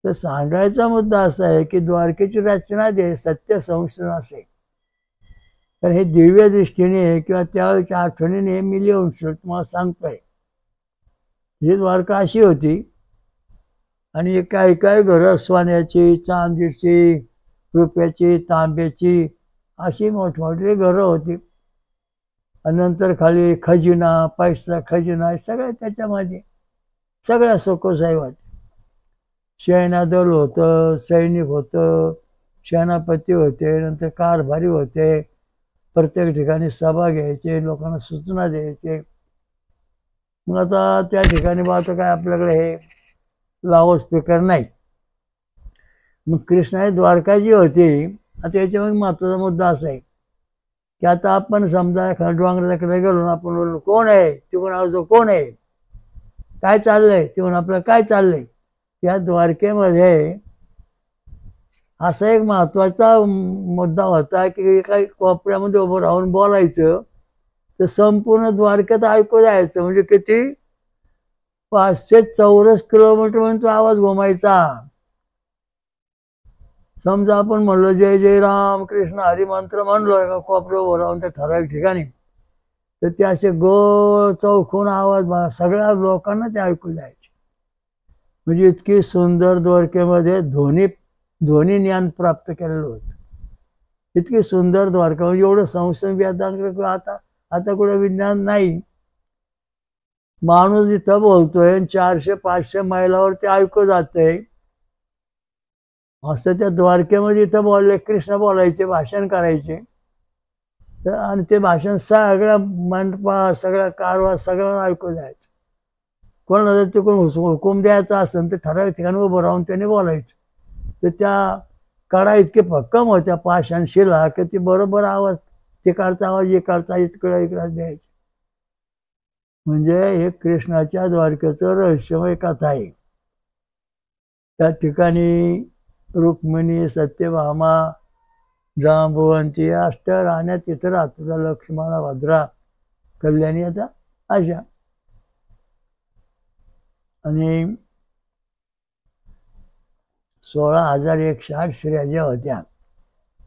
तर सांगायचा मुद्दा असा आहे की द्वारकेची रचना जे सत्य संस्थान असे, तर हे दिव्य दृष्टीने किंवा त्यावेळेच्या आठवणीने मी लिहून तुम्हाला सांगतोय. ही द्वारका अशी होती आणि काय काय घरं सोन्याची, चांदीची, रुपयाची, तांब्याची अशी मोठमोठी घरं होती. आणि नंतर खाली खजिना, पैसा खजिना सगळं त्याच्यामध्ये सगळ्या सुखसोयी होत्या. सैन्यदल होतं, सैनिक होतं, सेनापती होते, नंतर कारभारी होते. प्रत्येक ठिकाणी सभा घ्यायचे, लोकांना सूचना द्यायचे. मग आता त्या ठिकाणी पाहतो काय आपल्याकडे हे लाऊड स्पीकर नाही. मग कृष्णाची द्वारका जी होती, आता याच्यामध्ये महत्वाचा मुद्दा असा आहे की आता आपण समजा एखाद्या डोंगराकडे गेलो ना, आपण बोललो कोण आहे, तिकडून आवाज कोण आहे, काय चाललंय, तिकडून आपलं काय चाललंय. या द्वारकेमध्ये असा एक महत्वाचा मुद्दा होता की काही कोपऱ्यामध्ये उभं राहून बोलायचं तर संपूर्ण द्वारकेत ऐकू जायचं. म्हणजे किती 500 चौरस किलोमीटर म्हणून तो आवाज घुमायचा. समजा आपण म्हणलो जय जय राम कृष्ण हरी मंत्र म्हणलो एका कोपऱ्यावर राहून त्या ठराविक ठिकाणी, तर ते असे गोल चौकून आवाज सगळ्या लोकांना ते ऐकू जायचे. म्हणजे इतकी सुंदर द्वारकेमध्ये ध्वनी ज्ञान प्राप्त केलेलं होतं. इतकी सुंदर द्वारका, म्हणजे एवढं संशय वेदांत आता आता कुठे विज्ञान नाही. माणूस इथं बोलतोय 400-500 मैलावर ते ऐकू जातंय. असं त्या द्वारकेमध्ये इथं बोलले, कृष्ण बोलायचे, भाषण करायचे. तर आणि ते भाषण सगळ्या मंडपा सगळ्या कारवा सगळ्यांना ऐकू जायचं. कोणाला जर तिकडून हुकूम द्यायचा असेल तर ठराविक ठिकाणी उभं राहून त्याने बोलायचं. तर त्या कडा इतके भक्कम होत्या पाषाण शिला की ती बरोबर आवाज, तिकडचा आवाज इकडचा इकडं द्यायचे. म्हणजे हे कृष्णाच्या द्वारकेचं रहस्यमय कथा आहे. त्या ठिकाणी रुक्मिणी, सत्यभामा, जांबुवंती अष्ट राहण्यात तिथं राहतो. लक्ष्मण, भद्रा, कल्याणी आता अशा. आणि 16,108 स्त्रिया ज्या होत्या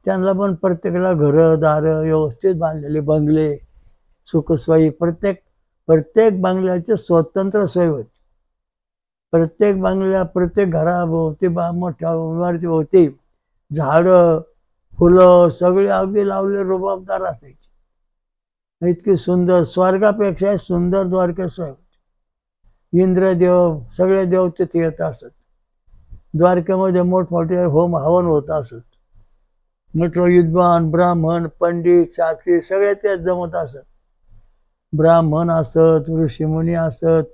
त्यांना पण प्रत्येकाला घरं दारं व्यवस्थित बांधलेले बंगले, सुखसोयी, प्रत्येक बंगल्याची स्वतंत्र सोय होती. प्रत्येक बंगल्या, प्रत्येक घराभोवती मोठ्या इमारती होती झाडं फुलं सगळे अगदी लावले रुबाबदार असायचे. इतकी सुंदर, स्वर्गापेक्षा सुंदर द्वारका सोय होती. इंद्रदेव सगळे देव तिथे येत असत. द्वारकेमध्ये मोठमोठे होम हवन होत असत. मोठं विद्वान ब्राह्मण पंडित शास्त्री सगळे ते जमत असत. ब्राह्मण असत, ऋषीमुनी असत,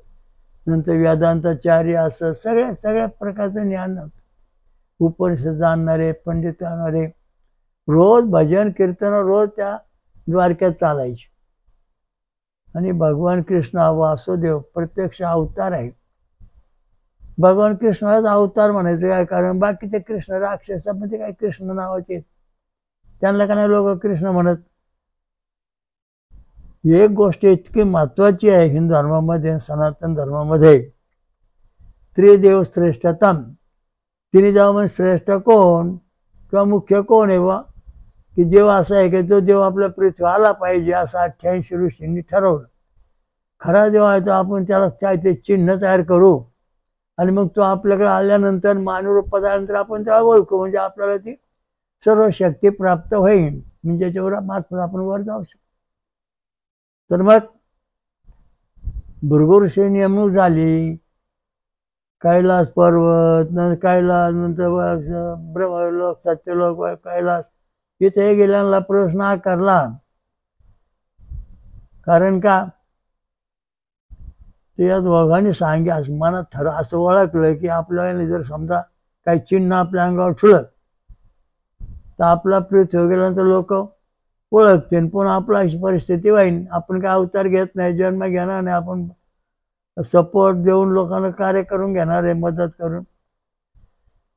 नंतर वेदांताचार्य असत, सगळ्या प्रकारचं ज्ञान होतं. उपनिषद जाणणारे, पंडित जाणणारे रोज भजन कीर्तन रोज त्या द्वारक्यात चालायचे. आणि भगवान कृष्ण हा वासुदेव प्रत्यक्ष अवतार आहे. भगवान कृष्णाचा अवतार म्हणायचं काय कारण, बाकीचे कृष्ण राक्षसामध्ये काय कृष्ण नावाचे त्यांना का नाही लोक कृष्ण म्हणत. एक गोष्ट इतकी महत्वाची आहे हिंदू धर्मामध्ये, सनातन धर्मामध्ये, त्रिदेव श्रेष्ठतम. तिने जाऊ म्हणजे श्रेष्ठ कोण किंवा मुख्य कोण आहे बा, की देव असा आहे की जो देव आपल्या पृथ्वी आला पाहिजे असं 88 ऋषींनी ठरवलं. खरा देव आहे तो आपण त्याला ते चिन्ह तयार करू आणि मग तो आपल्याकडे आल्यानंतर मानव रूपात आल्यानंतर आपण त्याला ओळखू, म्हणजे आपल्याला ती सर्व शक्ती प्राप्त होईल, म्हणजे त्याच्यावर मार्फत आपण वर जाऊ शकतो. तर मग भृगु ऋषी नेमणूक झाली. कैलास पर्वत, कैलास नंतर ब्रह्मलोक, सत्यलोक, कैलास इथे गेल्याला प्रश्न आकारला. कारण का ते दोघांनी सांगा मनात ठरव असं ओळखलं की आपल्याला जर समजा काही चिन्ह आपल्या अंगावर ठुलं तर आपला पृथ्वी गेल्यानंतर लोक ओळखतील. पण आपला अशी परिस्थिती होईल, आपण काय अवतार घेत नाही, जन्म घेणार नाही, आपण सपोर्ट देऊन लोकांना कार्य करून घेणार आहे, मदत करून.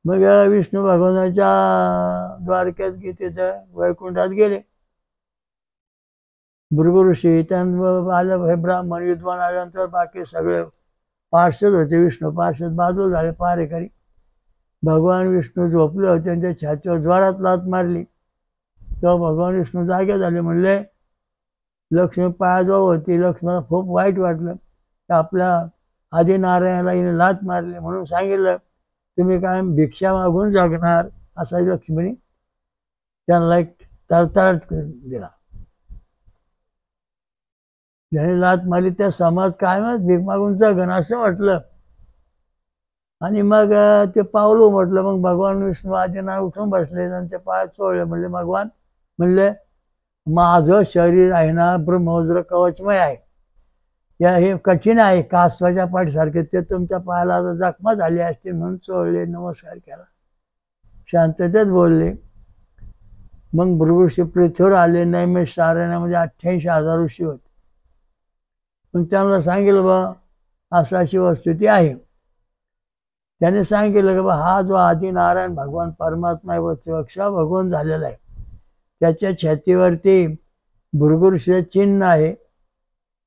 मग विष्णू भगवानाच्या द्वारकेत की तिथं वैकुंठात गेले. भृगु ऋषी त्यांना आलं, हे ब्राह्मण विद्वान आल्यानंतर बाकी सगळे पार्षद होते, विष्णू पार्षद बाजू झाले पारेकरी. भगवान विष्णू झोपले होते, त्यांच्या छातीवर जोरात लात मारली तेव्हा भगवान विष्णू जागे झाले. म्हणले लक्ष्मी पायाजवळ होती. लक्ष्मणाला खूप वाईट वाटलं की आपल्या आदिनारायणाला हिने लात मारली, म्हणून सांगितलं तुम्ही काय भिक्षा मागून जगणार, असा लक्ष्मीने त्यांना एक तळतळाट दिला. ज्याने लात मारली त्या समाज काय मग भीक मागून जगन असं म्हटलं. आणि मग ते पावलं म्हटलं. मग भगवान विष्णू आदिनारायण उठून बसले, त्यांचे पाय चोळले. म्हणले भगवान, म्हणले माझं शरीर आहे ना ब्रह्मवज्र कवचमय आहे, या हे कठीण आहे कासवाच्या पाठीसारखे, ते तुमच्या पायाला जखमा झाली असतील म्हणून चोळले, नमस्कार केला, शांततेत बोलले. मग भृगु ऋषी पृथ्वीवर आले. नैमिष सारण्यामध्ये 88,000 ऋषी होते. मग त्यांना सांगितलं बा असं अशी वस्तुती आहे. त्याने सांगितलं की बा हा जो आदिनारायण भगवान परमात्मा आहे, भगवान झालेला आहे, त्याच्या छातीवरती भृगु ऋषीचं चिन्ह आहे,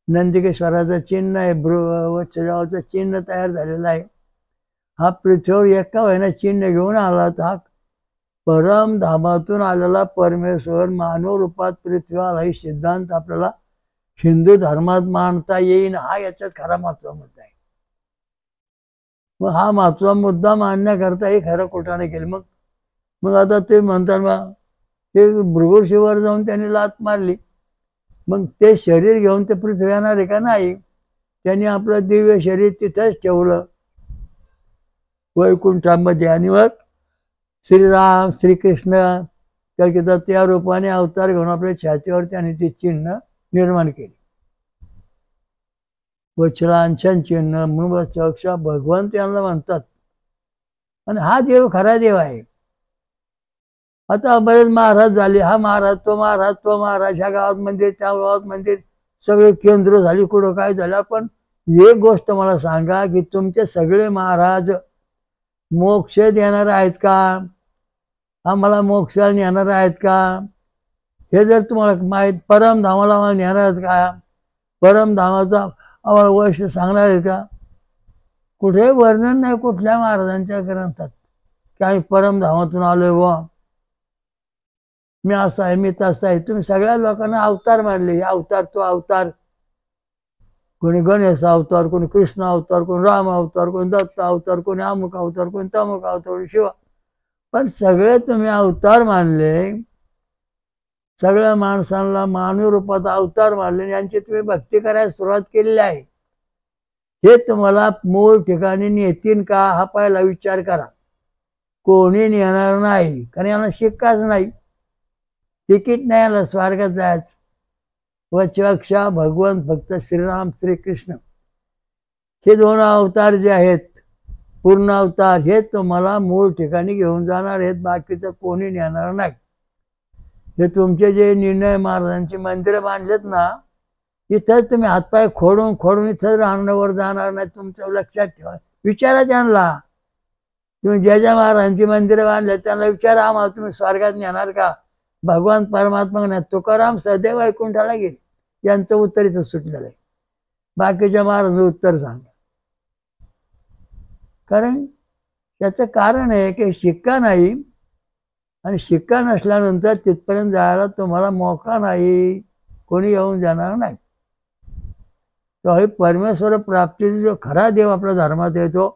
नंदिकेश्वराचं चिन्ह आहे, वत्सदेवाचं चिन्ह तयार झालेलं आहे. हा पृथ्वीवर एका महिना चिन्ह घेऊन आला तर हा परमधामातून आलेला परमेश्वर मानव रूपात पृथ्वीवर आला, ही सिद्धांत आपल्याला हिंदू धर्मात मानता येईन, हा याच्यात खरा महत्वाचा मुद्दा आहे. मग हा महत्वाचा मुद्दा मांडण्याकरता हे खरं खोटाने केलं. मग आता ते म्हणतात बा ते भृगुर्षीवर जाऊन त्यांनी लात मारली, मग ते शरीर घेऊन ते पृथ्वी येणार आहे का? नाही. त्यांनी आपलं दिव्य शरीर तिथेच ठेवलं वैकुंठामध्ये. आणि मग श्रीराम श्रीकृष्ण कलकीचा त्या रूपाने अवतार घेऊन आपल्या छातीवर त्यांनी ती चिन्ह निर्माण केली. वच्छलांछन चिन्ह म्हणून साक्षात भगवान त्यांना म्हणतात. आणि हा देव खरा देव आहे. आता बरेच महाराज झाले, हा महाराज तो महाराज तो महाराज, ह्या गावात मंदिर त्या गावात मंदिर, सगळे केंद्र झाली, कुठं काय झालं. पण एक गोष्ट मला सांगा की तुमचे सगळे महाराज मोक्ष देणार आहेत का? आम्हाला मोक्षाला नेणार आहेत का? हे जर तुम्हाला माहीत, परमधामाला आम्हाला नेणार आहेत का? परमधामाचा आम्हाला वैशिष्ट्य सांगणार आहे का? कुठे वर्णन नाही कुठल्या महाराजांच्या ग्रंथात की आम्ही परमधामातून आलोय बुवा, मी असं आहे मी तसं आहे. तुम्ही सगळ्या लोकांना अवतार मानले, हे अवतार तो अवतार, कोणी गणेश अवतार, कोणी कृष्ण अवतार, कोणी राम अवतार, कोणी दत्त अवतार, कोणी अमुक अवतार, कोणी तमुक अवतार, कोणी शिवा. पण सगळे तुम्ही अवतार मानले, सगळ्या माणसांना मानवी रूपात अवतार मानले, यांची तुम्ही भक्ती करायला सुरुवात केलेली आहे. हे तुम्हाला मूळ ठिकाणी नेतील का? हा पहिला विचार करा. कोणी नेणार नाही, कारण यांना शिक्काच नाही, तिकीट नाही याला स्वर्गात जायचं. वचक्षा भगवान फक्त श्रीराम श्रीकृष्ण हे दोन अवतार जे आहेत पूर्ण अवतार, हे तुम्हाला मूळ ठिकाणी घेऊन जाणार आहेत, बाकीचं कोणी नेणार नाही. हे तुमचे जे निर्णय महाराजांची मंदिरं बांधलेत ना, इथंच तुम्ही हातपाय खोडून खोडून इथंच राहण्यावर जाणार नाही. तुमचं लक्षात ठेवा, विचारा त्यांना. तुम्ही ज्या ज्या महाराजांची मंदिरं बांधले त्यांना विचारा, आम्हाला तुम्ही स्वर्गात नेणार का? भगवान परमात्मा नाही. तुकाराम सदैव वैकुंठाला गेले, यांचं उत्तर इथं सुटलेलं आहे. बाकीच्या महाराजांचं उत्तर सांगा. कारण त्याचं कारण आहे की शिक्का नाही, आणि शिक्का नसल्यानंतर तिथपर्यंत जायला तुम्हाला मोका नाही, कोणी येऊन जाणार नाही. तो हे परमेश्वर प्राप्तीचा जो खरा देव आपल्या धर्मात येतो.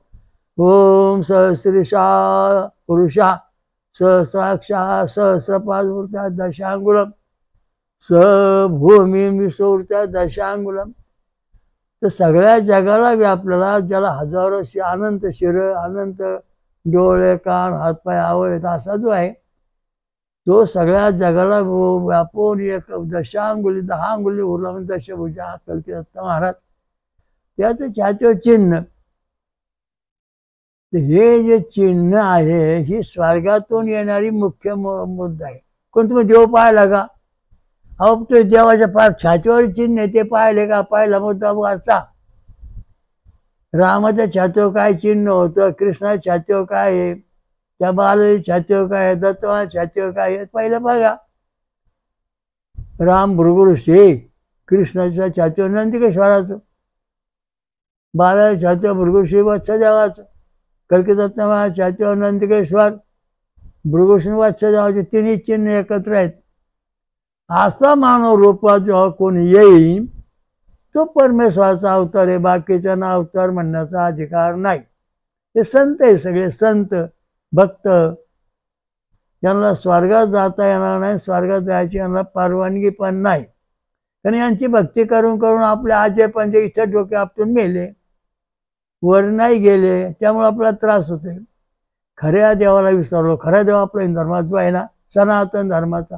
ओम सहस्रीशा पुरुषा सहस्राक्षा सहस्रपादवृत्या दशांगुलम स भूमी विषवृत्या दशांगुलम. तर सगळ्या जगाला व्यापलेला, ज्याला हजारो अनंत शिर, अनंत डोळे, कान, हातपाय, आवळत असा जो आहे, तो सगळ्या जगाला व्यापून एक दशांगुली 10 अंगुली उरलावून दशभुजा कलकी दत्त महाराज, त्याचं छातीवर चिन्ह. हे जे चिन्ह आहे ही स्वर्गातून येणारी मुख्य मुद्दा आहे. कोण तुम्ही देव पाहिला का? अहो तो देवाच्या छातीवर चिन्ह आहे, ते पाहिले का? पाहिला मुद्दा वरचा. रामाच्या छातीवर काय चिन्ह होतं, कृष्णाच्या छातीवर काय आहे, त्या बालाच्या छातीवर काय आहे, दत्तवाच्या छातीवर काय आहे, पहिलं बघा. राम भृगुऋषी, कृष्णाच्या छातीवर नंदिकेश्वराचं, बालाच्या छातीवर भृगुऋषी वत्सदेवाचं, कलकी दत्त छातीवर नंदिकेश्वर, भृगुऋषी वत्सदेवाचे तिन्ही चिन्ह एकत्र आहेत. असा मानव रूपात जेव्हा कोणी येईल तो परमेश्वराचा अवतार आहे. बाकीच्यांना अवतार म्हणण्याचा अधिकार नाही. हे संत आहे, सगळे संत भक्त, यांना स्वर्गात जाता येणार नाही, स्वर्गात जायची यांना परवानगी पण नाही. कारण यांची भक्ती करून करून आपले आजे पंजे इथे डोके आपटून मेले, वर नाही गेले, त्यामुळे आपल्याला त्रास होतोय. खऱ्या देवाला विसरलो. खऱ्या देव आपला हिंदू धर्मात जो आहे ना, सनातन धर्माचा,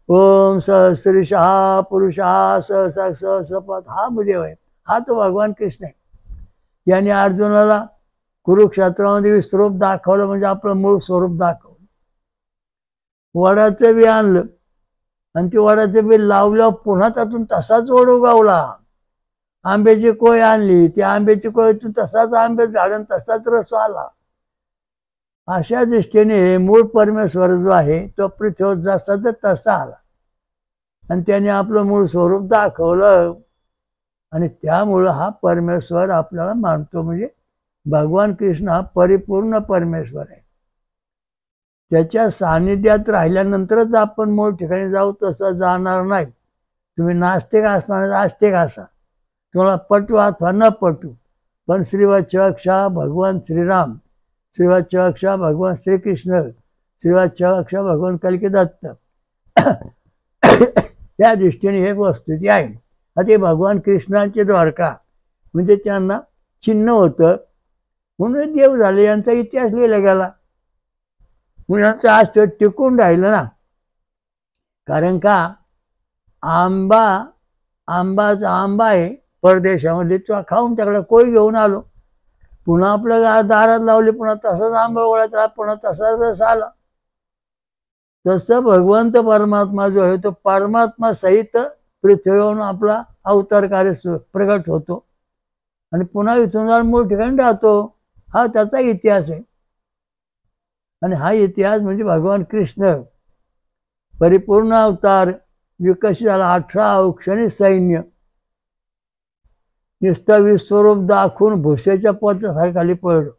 ओम सहस्रीशा पुरुषा सहस्र सहस्रपाद, हा देव आहे, हा तो भगवान कृष्ण आहे. याने अर्जुनाला कुरुक्षेत्रामध्ये विश्वरूप दाखवलं, म्हणजे आपलं मूळ स्वरूप दाखवलं. वडाचं बी आणलं आणि ते वडाचं बी लावलं, पुन्हा त्यातून तसाच वड उगवला. आंब्याची कोय आणली, ती आंब्याची कोयतून तसाच आंबे झाडून तसाच रस आला. अशा दृष्टीने मूळ परमेश्वर जो आहे तो पृथ्वीवर जसा तर तसा आला, आणि त्याने आपलं मूळ स्वरूप दाखवलं, आणि त्यामुळं हा परमेश्वर आपल्याला मानतो. म्हणजे भगवान कृष्ण हा परिपूर्ण परमेश्वर आहे. त्याच्या सानिध्यात राहिल्यानंतरच आपण मूळ ठिकाणी जाऊ, तसं जाणार नाही. तुम्ही नास्तिक असणार आस्तिक असा, तुम्हाला पटू अथवा न पटू, पण श्रीवाच्यक्षा भगवान श्रीराम, श्रीवाच्यक्षा भगवान श्रीकृष्ण, श्रीवाच्यक्षा भगवान कल्की दत्त या दृष्टीने हे वस्तुती आहे. ते भगवान कृष्णांचे द्वारका म्हणजे त्यांना चिन्ह होतं म्हणून देव झाले. यांचा इतिहास लिहिला गेला म्हणून यांचं आज ते टिकून राहिलं ना. कारण का आंबाचा आंबा आहे परदेशामध्ये, तो खाऊन त्याकडे कोई घेऊन आलो, पुन्हा आपल्या दारात लावले, पुन्हा तसाच आंबा ओळखला, पुन्हा तसाच रस आला. तसं भगवंत परमात्मा जो आहे तो परमात्मा सहित पृथ्वीवरून आपला अवतार कार्य प्रगट होतो आणि पुन्हा इथून जाऊन मूळ ठिकाणी राहतो. हा त्याचा इतिहास आहे. आणि हा इतिहास म्हणजे भगवान कृष्ण परिपूर्ण अवतार विकसित झाला. 18 औक्षणी सैन्य नुसतं विश्वरूप दाखवून भुसेच्या पत्राखाली पडलं.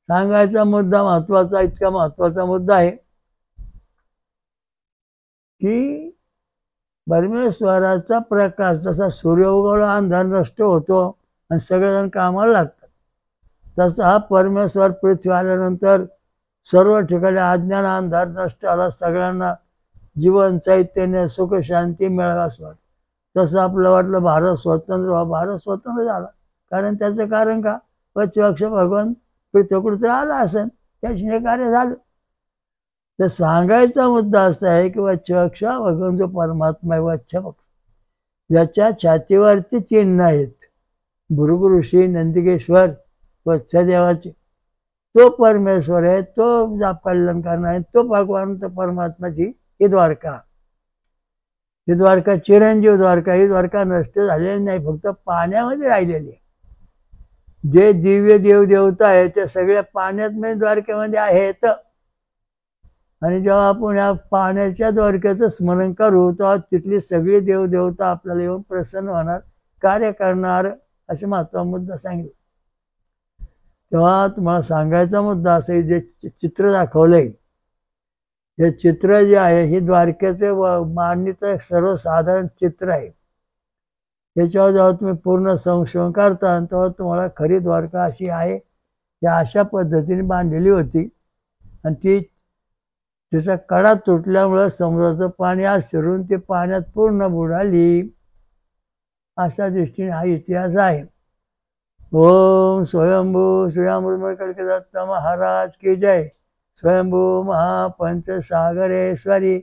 सांगायचा मुद्दा महत्वाचा, इतका महत्वाचा मुद्दा आहे की परमेश्वराचा प्रकाश जसा सूर्य उगवला अंधार नष्ट होतो आणि सगळेजण कामाला लागतात, तसा हा परमेश्वर पृथ्वी आल्यानंतर सर्व ठिकाणी अज्ञान अंधार नष्ट आला, सगळ्यांना जीवन चैतन्य सुख शांती मिळावा असं वाटतं. तसं आपलं वाटलं भारत स्वतंत्र व्हा, भारत स्वतंत्र झाला. कारण त्याचं कारण का वच्चवक्ष भगवान पृथ्वीकडे आला असेल, त्याचे कार्य झालं. तर सांगायचा मुद्दा असा आहे की वच्चवक्ष भगवान जो परमात्मा आहे वच्चवक्ष, ज्याच्या छातीवरती चिन्ह आहेत भृगु ऋषी नंदिकेश्वर वत्सदेवाचे, तो परमेश्वर आहे, तो जाप कल्याण करणार आहे, तो भगवान परमात्माची ही द्वारका. ही द्वारका चिरंजीव द्वारका, ही द्वारका नष्ट झालेली नाही, फक्त पाण्यामध्ये राहिलेली आहे. जे दिव्य देवदेवता आहे ते सगळ्या पाण्यात द्वारकेमध्ये आहेत. आणि जेव्हा आपण या पाण्याच्या द्वारकेचं स्मरण करू तेव्हा तिथली सगळी देवदेवता आपल्याला येऊन प्रसन्न होणार, कार्य करणार, असे महत्त्वाचा मुद्दा सांगितला. तेव्हा तुम्हाला सांगायचा मुद्दा असा आहे, जे चित्र दाखवलंय हे चित्र जे आहे हे द्वारकेचे मांडणीचं एक सर्वसाधारण चित्र आहे. याच्यावर जेव्हा तुम्ही पूर्ण संशोधन करता तेव्हा तुम्हाला खरी द्वारका अशी आहे, या अशा पद्धतीने बांधलेली होती आणि तिचा कडा तुटल्यामुळं समुद्राचं पाणी आज शिरून ते पाण्यात पूर्ण बुडाली. अशा दृष्टीने हा इतिहास आहे. ओम स्वयंभू श्री अमृत कल्की दत्त महाराज की जय. स्वयंभू महापंचसागरेश्वरी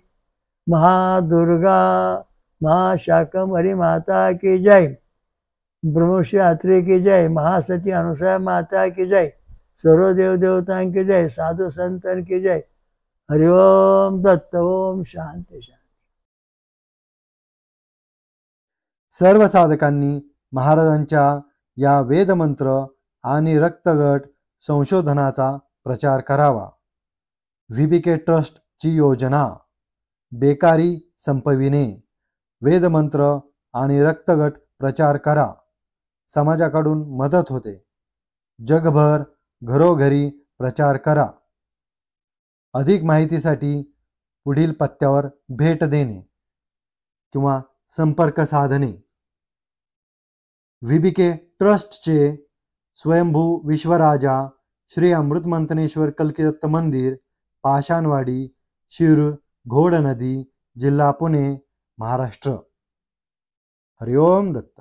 महादुर्गा महाशाकंभरी माता की जय. ब्रह्मश्री यात्री की जय. महासती अनुसया माता की जय. सर्व देवदेवतां की जय. साधु संतन की जय. हरिओम दत्त. ओम शांती शांती. सर्व साधकांनी महाराजांच्या या वेदमंत्र आणि रक्तगट संशोधनाचा प्रचार करावा. VBK ट्रस्टची योजना बेकारी संपविणे. वेदमंत्र आणि रक्तगट प्रचार करा, समाजाकडून मदत होते. जगभर घरोघरी प्रचार करा. अधिक माहितीसाठी पुढील पत्त्यावर भेट देणे किंवा संपर्क साधणे. VBK ट्रस्टचे स्वयंभू विश्वराजा श्री अमृतमंथनेश्वर कल्कीदत्त मंदिर, पाषाणवाडी, शिरूर, घोडनदी, जिल्हा पुणे, महाराष्ट्र. हरिओम दत्त.